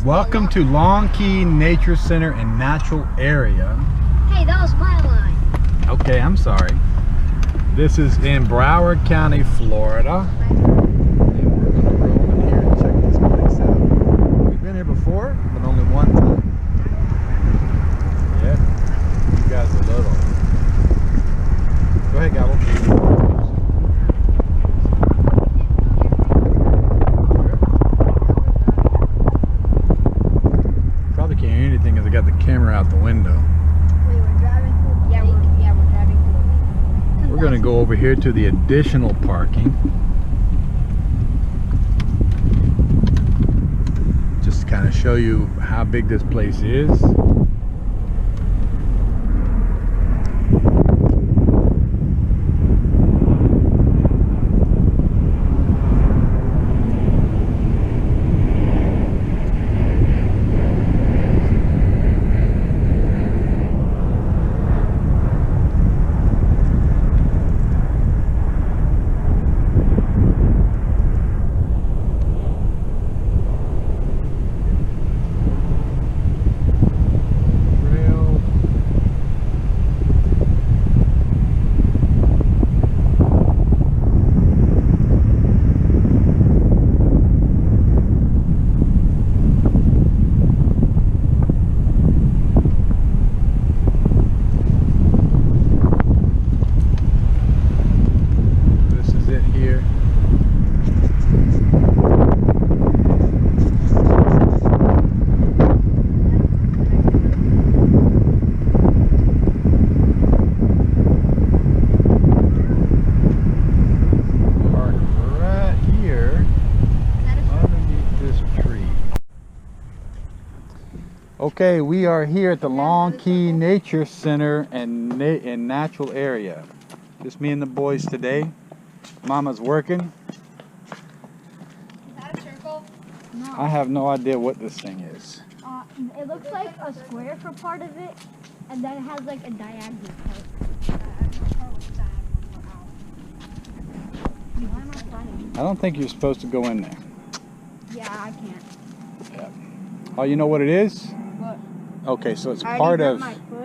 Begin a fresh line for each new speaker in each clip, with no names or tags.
Welcome to Long Key Nature Center and Natural Area.
Hey, that was my line.
Okay, I'm sorry. This is in Broward County, Florida. And we're gonna roll in here and check this place out. We've been here before, but only one time. Yeah, you guys are little. Go ahead, Gobble. Probably can't hear anything because I got the camera out the window.
Wait, we're driving through the lake? Yeah, we're driving through.
We're gonna go over here to the additional parking. Just to kind of show you how big this place is. Okay, we are here at the Long Key Nature Center and Natural Area. Just me and the boys today. Mama's working.
Is that a circle? No.
I have no idea what this thing is.
It looks like a square for part of it, and then it has like a diagonal part. Why am I running?
I don't think you're supposed to go in there.
Yeah, I can't.
Yeah. Oh, you know what it is?
What?
Okay, so it's
I
part
already
of...
hurt my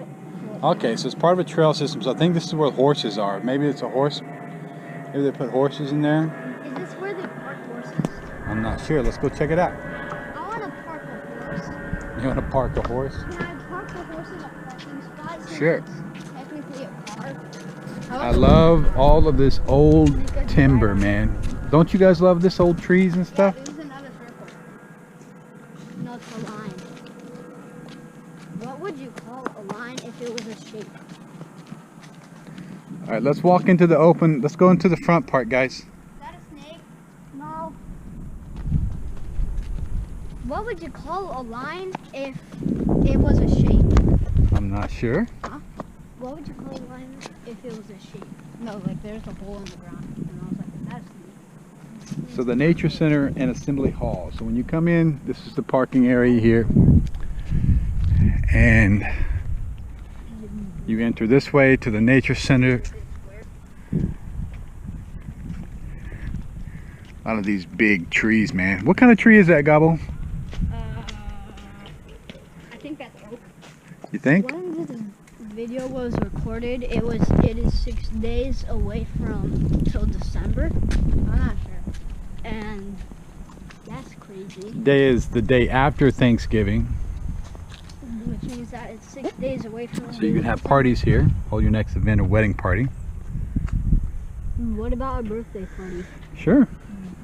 foot.
Okay, so it's part of a trail system. So I think this is where horses are. Maybe it's a horse. Maybe they put horses in there.
Is this where they park horses?
I'm not sure. Let's go check it out.
I want to park a horse.
You want to park a horse?
Can I park a horse in a parking spot? Since
Sure.
it's technically a car.
I love all of this old timber, man. Don't you guys love this old trees and stuff?
Yeah, this is another circle. No, it's a line. What would you call a line if it was a shape?
All right, let's walk into the open. Let's go into the front part, guys.
Is that a snake? No. What would you call a line if it was a shape?
I'm not sure.
Huh? What would you call a line if it was a shape? No, like there's a hole in the ground. And I was like, that's neat.
So the Nature Center and Assembly Hall. So when you come in, this is the parking area here. And you enter this way to the Nature Center. A lot of these big trees, man. What kind of tree is that, Gobble?
I think that's oak.
You think?
When this video was recorded, it is 6 days away from till December. I'm not sure. And that's crazy.
Today is the day after Thanksgiving.
Which means that it's 6 days away from.
So you can have parties here. Hold your next event or wedding party.
What about a birthday party?
Sure.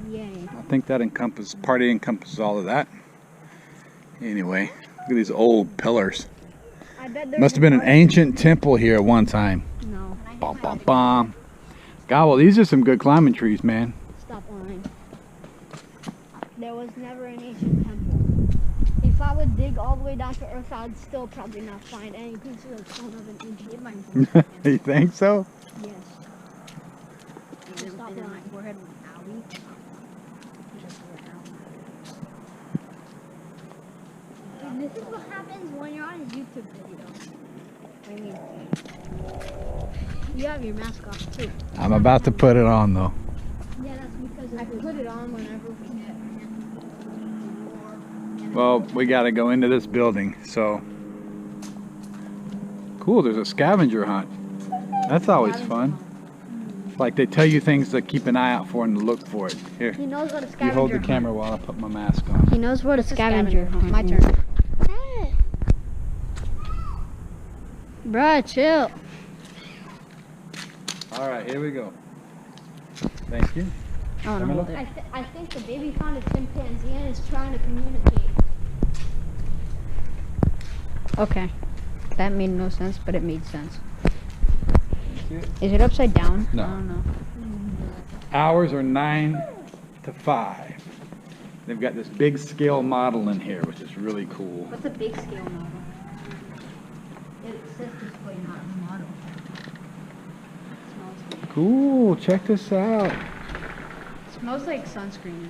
Yay.
I think that encompasses all of that. Anyway, look at these old pillars.
I bet there's
Must have been an ancient temple here at one time.
No.
Bum, bum, bum. Gobble, these are some good climbing trees, man.
Stop lying. There was never an ancient temple. If I would dig all the way down to Earth, I would still probably not find any pieces of stone of an ancient temple.
You think so?
Yes. Stop lying. We're heading alley. This is what happens when you're on a YouTube video. What do you mean? You have your mask off too.
I'm about to put it on though.
Yeah, that's because I put it on whenever we get.
Well, we got to go into this building, so. Cool, there's a scavenger hunt. That's always fun. Like they tell you things to keep an eye out for and to look for it. Here,
He knows what a scavenger
you hold the
hunt.
camera while I put my mask on.
He knows what a scavenger hunt.
My turn.
Bruh, chill.
All right, here we go. Thank you.
I want to hold it.
I think the baby found a chimpanzee and is trying to communicate.
Okay. That made no sense, but it made sense.
See it?
Is it upside down?
No.
I don't know.
Hours are 9 to 5. They've got this big scale model in here, which is really cool.
What's a big scale model? It says display, not model.
Cool, check this out.
It smells like sunscreen.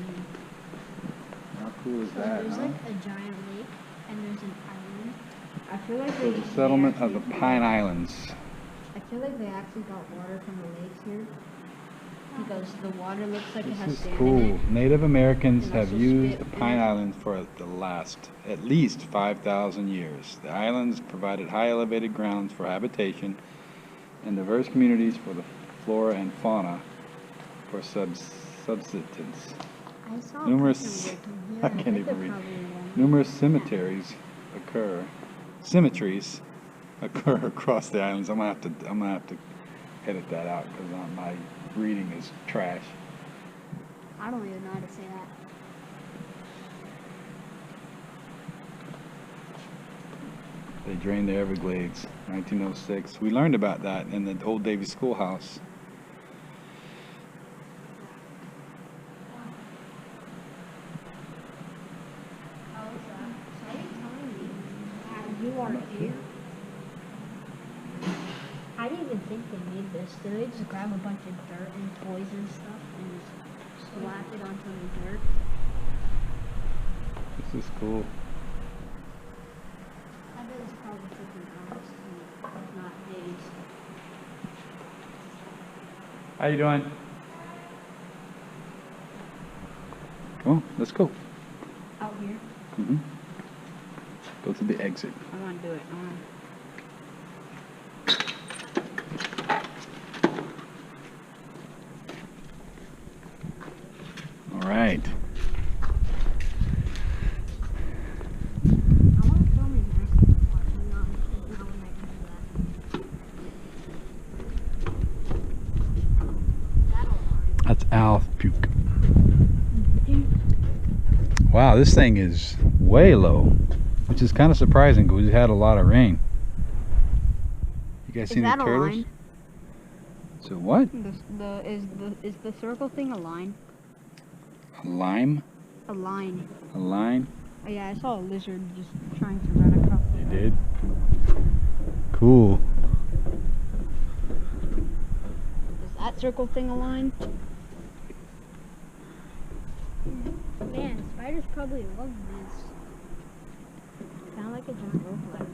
How cool is
So
that,
there's
huh?
like a giant lake and there's an island.
I feel like
So the settlement of the Pine Islands.
I feel like they actually got water from the lakes here. Because the water looks like it has
This is
sand in
cool.
it.
Native Americans
And
have
also
used the
spit
Pine
in it.
Islands for the last at least 5,000 years. The islands provided high elevated grounds for habitation and diverse communities for the flora and fauna for subsistence.
I saw
Numerous, I can't even read. Numerous symmetries occur across the islands. I'm gonna have to edit that out because my reading is trash.
I don't even know how to say that.
They drained the Everglades, 1906. We learned about that in the old Davie Schoolhouse.
You are here. I didn't even think they made this. Did they just grab a bunch of dirt and toys and stuff and just slap it onto the dirt?
This is cool.
I bet it's probably taking hours, if not days.
How you doing? Come on, let's go.
Out here.
hmm Go to the exit.
I want to do it.
All right.
I want to film in basketball park, but not when I can do that. That'll work.
That's Al Puke. Wow, this thing is way low, which is kind of surprising because we had a lot of rain. You guys
Is
see any
that a
turtles?
line?
So what?
Is the circle thing a line?
A lime?
A line.
A line?
Oh, yeah, I saw a lizard just trying to run across.
You did? Cool.
Is that circle thing a line?
Man, spiders probably love this. Kind of like a giant rope ladder.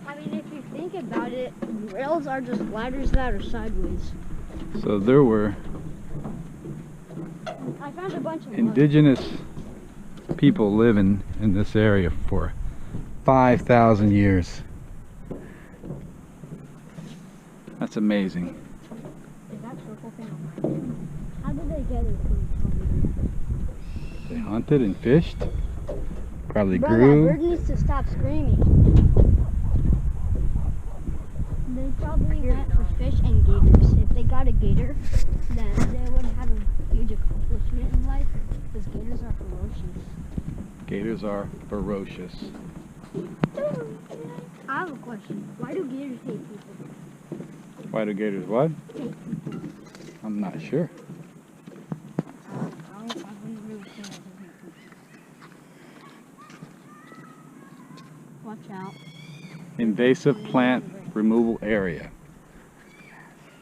I mean, if you think about it, rails are just ladders that are sideways.
So there were
I found a bunch of
indigenous people living in this area for 5,000 years. That's amazing.
Is that circle thing a line? How did they get it?
They hunted and fished. Probably
Bro, that
grew.
bird needs to stop screaming. They probably went for fish and gators. If they got a gator, then they would have a huge accomplishment in life because gators are ferocious.
Gators are ferocious.
I have a question. Why do gators hate people?
Why do gators what? I'm not sure.
I wouldn't really say that they hate people. Watch out.
Invasive plant removal area.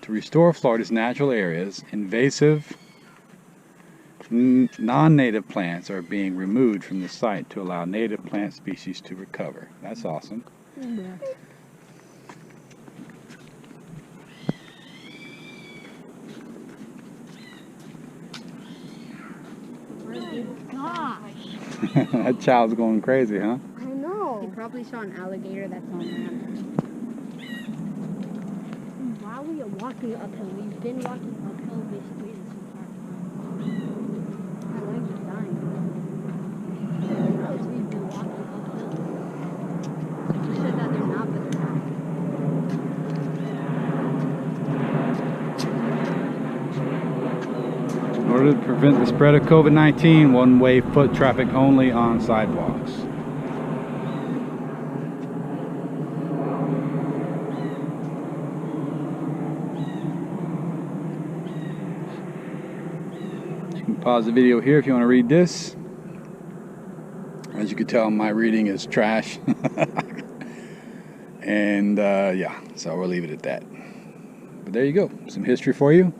To restore Florida's natural areas, invasive non-native plants are being removed from the site to allow native plant species to recover. That's awesome.
Yeah. Gosh.
That child's going crazy, huh?
I
He
know.
probably saw an alligator that's on land.
While we are walking uphill, we've been walking uphill basically this entire time.
My legs are dying.
Because we've been walking uphill.
You said that they're not, but they're not.
In order to prevent the spread of COVID-19, one-way foot traffic only on sidewalks. You can pause the video here if you want to read this. As you can tell, my reading is trash. And yeah, so we'll leave it at that. But there you go, some history for you.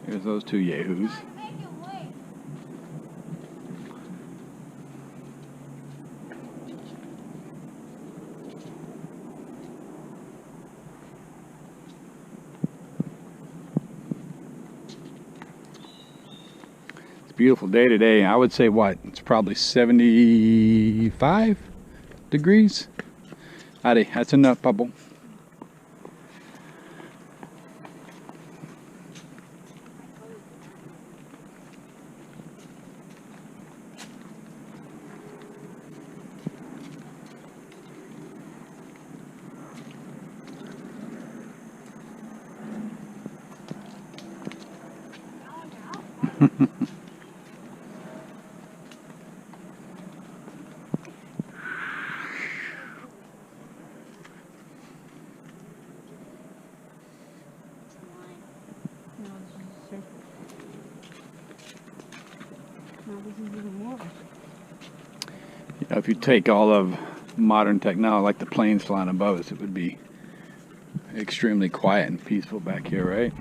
Here's those two yahoos. It's a beautiful day today. I would say what? It's probably 75 degrees. Adi, that's enough, Pablo.
No, this is a circle. No, this is even more.
You know, if you take all of modern technology, like the planes flying above us, it would be extremely quiet and peaceful back here, right?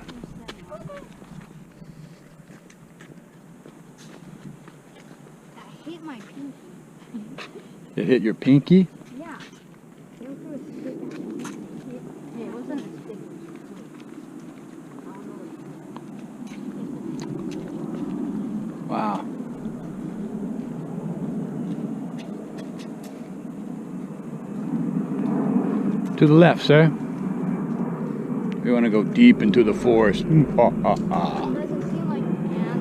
I hit my pinky.
It hit your pinky?
Yeah. Came through a stick.
Yeah, it wasn't a stick. I don't know.
Wow. To the left, sir. We want to go deep into the forest.
It doesn't seem like man.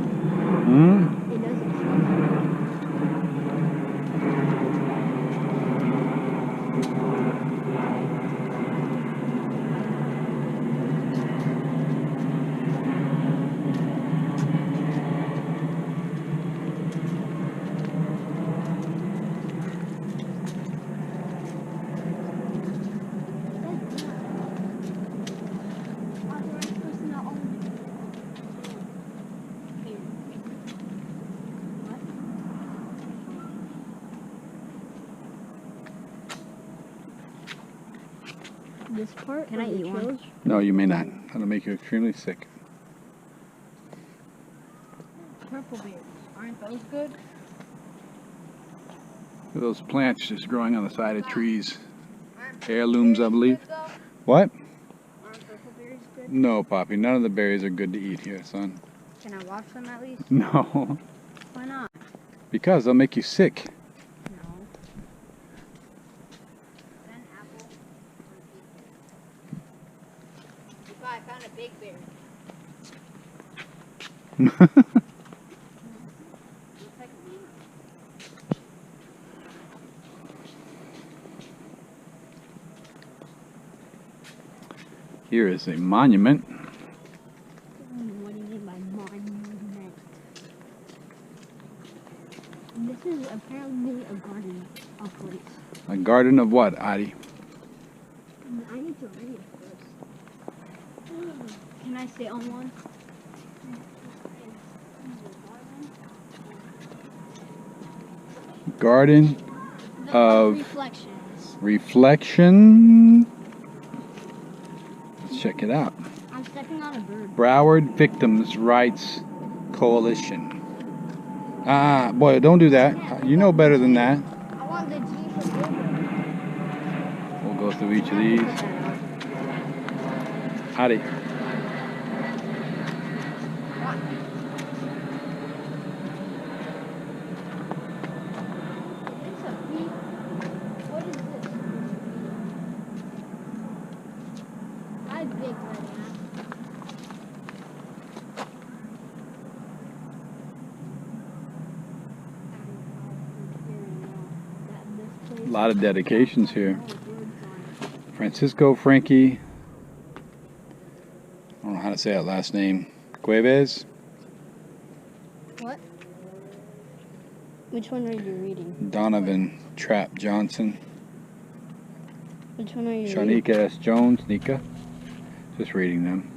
Hmm?
It doesn't seem authorized personnel only. What? This part?
Can I
or the
eat one?
trails?
No, you may not. That'll make you extremely sick.
Purple berries. Aren't those good?
Those plants just growing on the side of trees. Heirlooms, I believe. What?
Aren't purple berries good?
No, Poppy. None of the berries are good to eat here, son.
Can I wash them at least?
No.
Why not?
Because they'll make you sick.
No. Then apple. If I found a big berry. Looks like a mango.
Here is a monument.
What do you mean by monument? This is apparently a garden of place.
A garden of what, Adi?
I need to read it first. Can I sit on one?
Garden of
Reflections.
Reflection. Let's check it out.
I'm stepping on a bird.
Broward Victims' Rights Coalition. Ah, boy, don't do that. You know better than that.
I want the G for Gilbert.
We'll go through each of these. Adi,
I big red ant.
A lot of dedications here. Francisco Frankie, I don't know how to say that last name, Cuevas.
What? Which one are you reading?
Donovan Trap Johnson.
Which one are you reading?
Shanika S. Jones, Nika. Just reading them.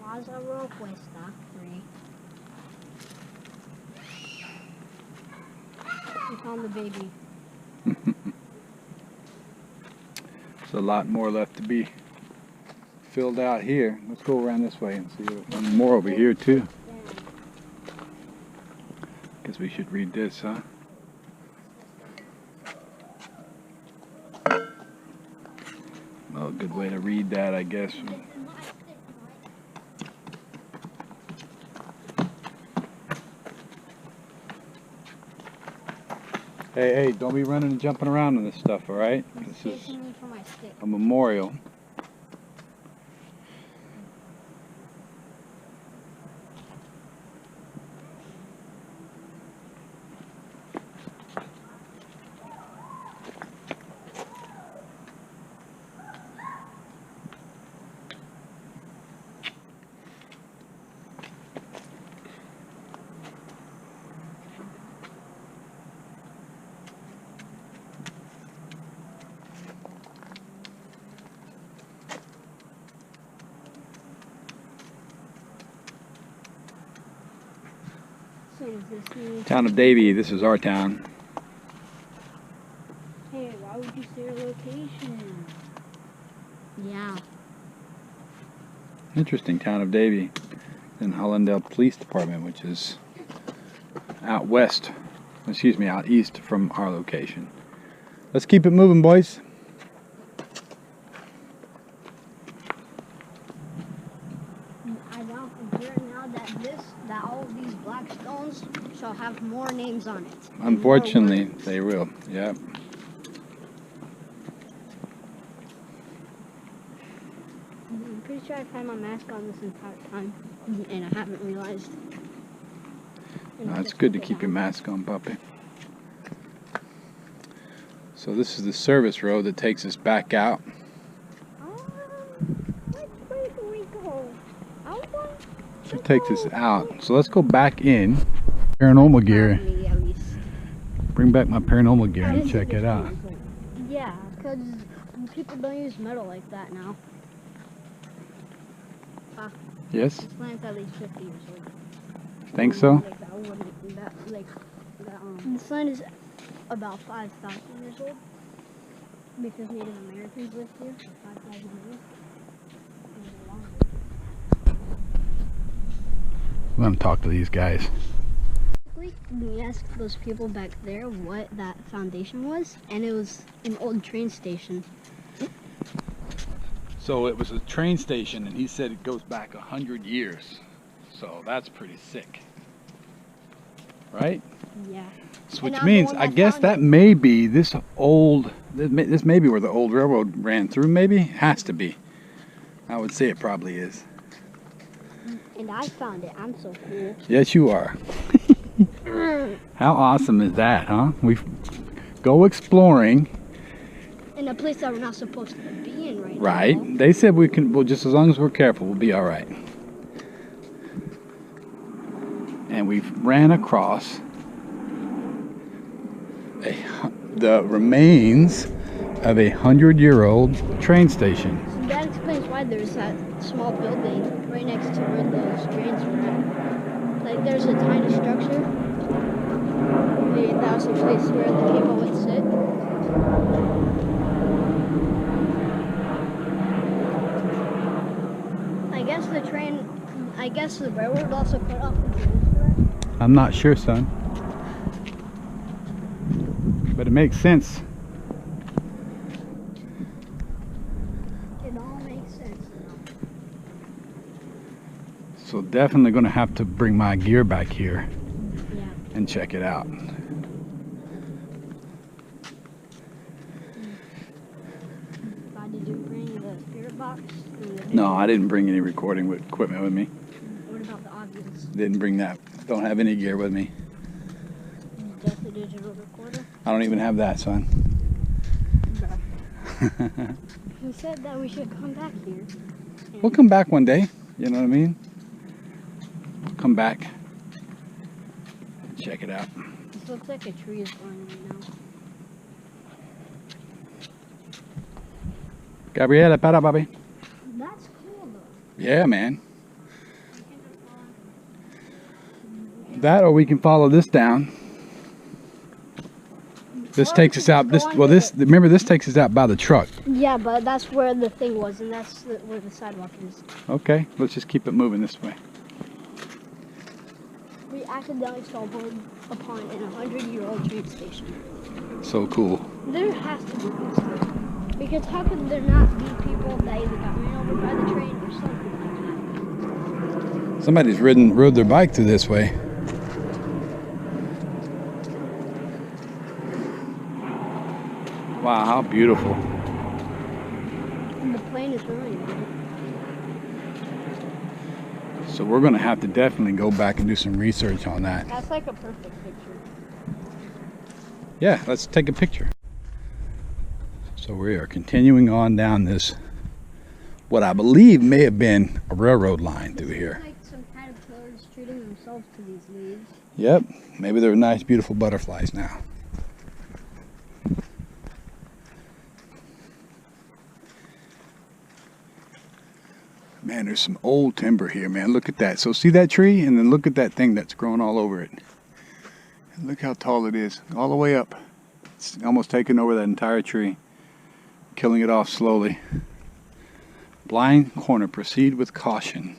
Lázaro Cuesta 3. We found the baby.
There's a lot more left to be filled out here. Let's go around this way and see one more over here too. Guess we should read this, huh? Well, a good way to read that, I guess. Hey, don't be running and jumping around on this stuff, all right? This is
For my stick.
a memorial.
So does this mean?
Town of Davie, this is our town.
Hey, why would you say your location? Yeah.
Interesting, town of Davie. In Hollandale Police Department, which is out west, excuse me, out east from our location. Let's keep it moving, boys.
I don't hear now that all of these black stones shall have more names on it.
Unfortunately, they will. Yeah.
I'm pretty sure I've had my mask on this entire time, and I haven't realized. And I
It's
just
good to
took it
keep your
out.
mask on, puppy. So this is the service road that takes us back out.
Which way do we go? I want
It takes us out. So let's go back in. Paranormal gear.
me at least.
Bring back my paranormal gear and check it out.
Yeah, because people don't use metal like that now.
Yes?
This land's at least 50 years old.
Think so?
Like that wouldn't, this land is about 5,000 years old because Native Americans lived here for 5,000 years.
I'm gonna talk to these guys.
We asked those people back there what that foundation was, and it was an old train station.
So it was a train station, and he said it goes back 100 years. So that's pretty sick, right?
Yeah.
So
And
which
I'm the
means
one
I
that
guess
found
that
it.
may be this may be where the old railroad ran through. Maybe has to be. I would say it probably is.
And I found it. I'm so cool.
Yes, you are. How awesome is that, huh? We go exploring.
In a place that we're not supposed to be in right now.
Right. They said we can. Well, just as long as we're careful, we'll be all right. And we ran across the remains of a 100-year-old train station.
So that explains why there's that small building right next to where those trains were at. Like there's a tiny structure. Maybe that was the place where the people would sit. I guess the railroad also cut off the trains for that.
I'm not sure, son. But it makes sense.
It all makes sense now.
So definitely going to have to bring my gear back here
Yeah.
and check it out.
Why did you bring the spirit box?
No, I didn't bring any recording equipment with me.
What about the obvious?
Didn't bring that. Don't have any gear with me.
Just the digital recorder?
I don't even have that, son.
Who said that we should come back here?
We'll come back one day. You know what I mean? We'll come back. Check it out.
This looks like a tree is growing right now.
Gabriela, para, papi.
That's cool though.
Yeah, man. That, or we can follow this down. This takes us out. Remember, this takes us out by the truck.
Yeah, but that's where the thing was, and that's where the sidewalk is.
Okay, let's just keep it moving this way.
We accidentally stumbled upon an 100-year-old train station.
So cool.
There has to be history. Because how could there not be people that either got ran over by the train or something like
Somebody's rode their bike through this way. Wow, how beautiful.
that? And the plane is ruining it.
So we're going to have to definitely go back and do some research on that.
That's like a perfect picture.
Yeah, let's take a picture. So we are continuing on down this, what I believe may have been a railroad line through here.
Like some caterpillars treating themselves to these leaves.
Yep, maybe they're nice, beautiful butterflies now. Man, there's some old timber here, man. Look at that. So see that tree? And then look at that thing that's growing all over it. And look how tall it is, all the way up. It's almost taking over that entire tree, killing it off slowly. Blind corner, proceed with caution.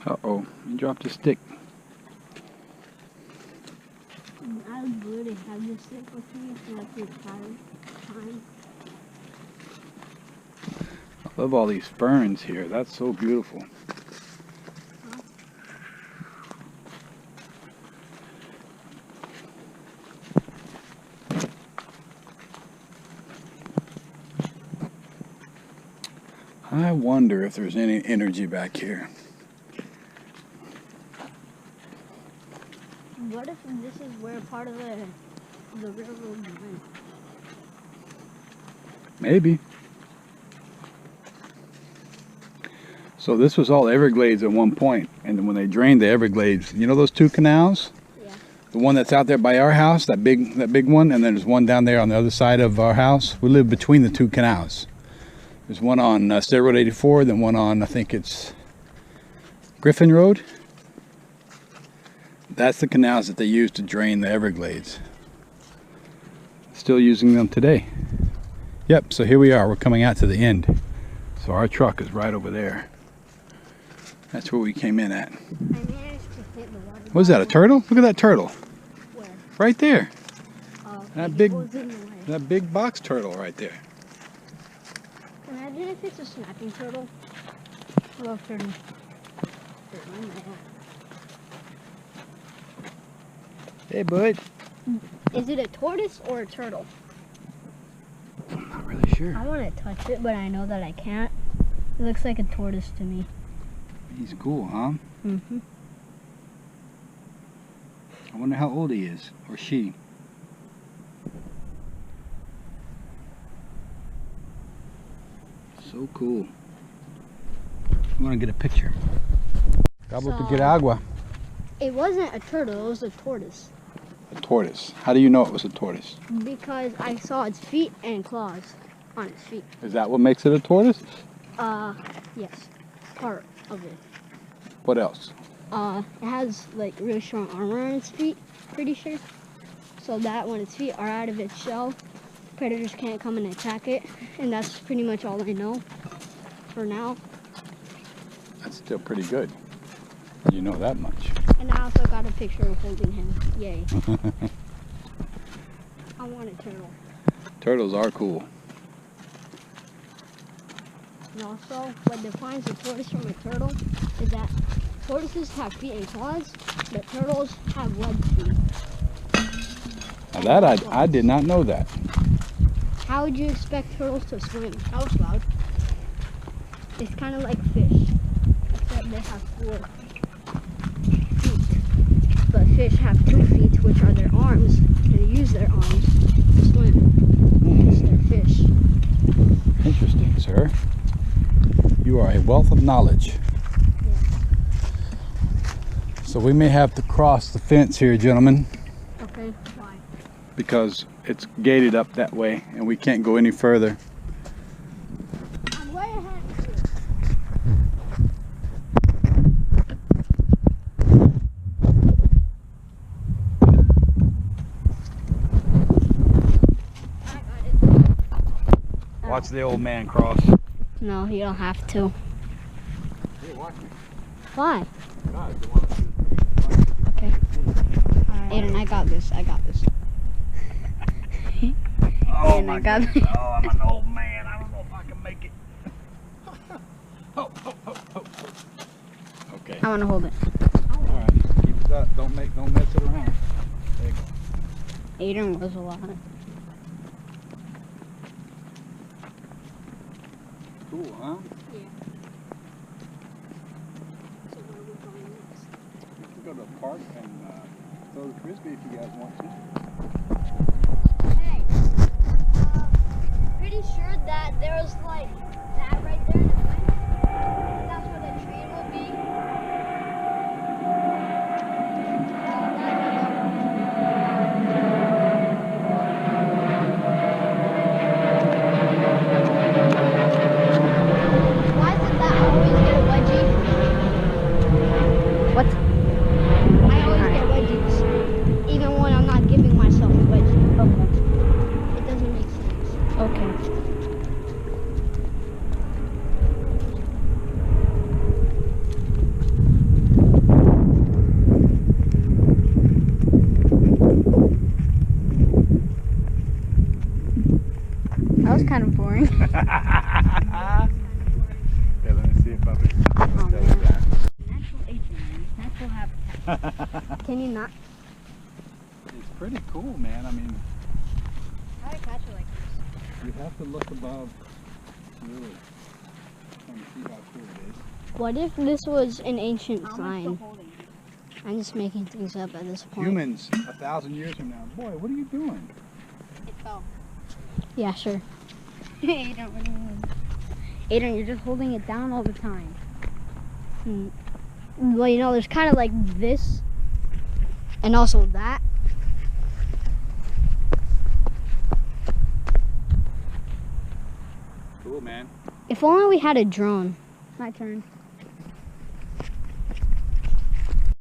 Uh-oh, you dropped a stick.
I would have this stick with me for like the entire time.
I love all these ferns here. That's so beautiful. I wonder if there's any energy back here.
What if this is where part of the railroad went?
Maybe. So this was all Everglades at one point, and then when they drained the Everglades, you know those two canals?
Yeah.
The one that's out there by our house, that big one, and then there's one down there on the other side of our house. We live between the two canals. There's one on State Road 84, then one on, I think it's Griffin Road. That's the canals that they used to drain the Everglades. Still using them today. Yep, so here we are. We're coming out to the end. So our truck is right over there. That's where we came in at.
I managed to hit the water.
What is that, a turtle? Look at that turtle.
Where?
Right there. That
It
big-
was in the way.
That big box turtle right there.
Imagine if it's a snapping turtle. Hello, turtle.
Hey, bud.
Is it a tortoise or a turtle?
I'm not really sure.
I want to touch it, but I know that I can't. It looks like a tortoise to me.
He's cool, huh?
Mm-hmm.
I wonder how old he is, or she. So cool. I want to get a picture. Gobble to get agua.
It wasn't a turtle, it was a tortoise.
A tortoise. How do you know it was a tortoise?
Because I saw its feet and claws on its feet.
Is that what makes it a tortoise?
Yes. Part of it.
What else?
it has like really strong armor on its feet, pretty sure. So that when its feet are out of its shell, predators can't come and attack it. And that's pretty much all I know for now.
That's still pretty good. You know that much.
And I also got a picture of holding him. Yay. I want a turtle.
Turtles are cool.
And also, what defines a tortoise from a turtle is that tortoises have feet and claws, but turtles have webbed feet.
Now that I did not know that.
How would you expect turtles to swim?
That was loud.
It's kind of like fish, except they have 4 feet. But fish have 2 feet, which are their arms, and they use their arms to swim. It's their fish.
Interesting, sir. You are a wealth of knowledge. So we may have to cross the fence here, gentlemen,
Okay, why?
because it's gated up that way and we can't go any further.
I'm way ahead of you. I got it.
Watch the old man cross.
No, you don't have to.
Hey, watch me.
Why?
God, you want to
Okay. Aiden, I got this. I got this.
Oh
And I got it.
Oh, I'm an old man. I don't know if I can make it. Okay.
I want to hold it.
All right. Keep it up. Don't mess it around. There you go.
Aiden was a lot.
Cool, huh?
Yeah. So where are we going next?
We can go to the park and throw the frisbee if you guys want to.
Hey, pretty sure that there was like that right there in the fence. That's where the train will be. Why does that always get a wedgie? What? I always get wedgies, even when I'm not giving myself a wedgie. Okay. It doesn't make sense. Okay. That was kind of boring.
Yeah, let me see if I can
Oh,
tell you
man.
that.
Natural atrium, natural habitat.
Can you not?
It's pretty cool, man. I mean,
How do I catch it like this?
you have to look above. Really, trying to see how cool it is.
What if this was an ancient
How am I
sign?
still holding it?
I'm just making things up at this point.
Humans, 1,000 years from now. Boy, what are you doing?
It fell.
Yeah, sure.
Aiden, what do you mean? Aiden, you're just holding it down all the time.
Well, you know, there's kind of like this, and also that.
Cool, man.
If only we had a drone. My turn.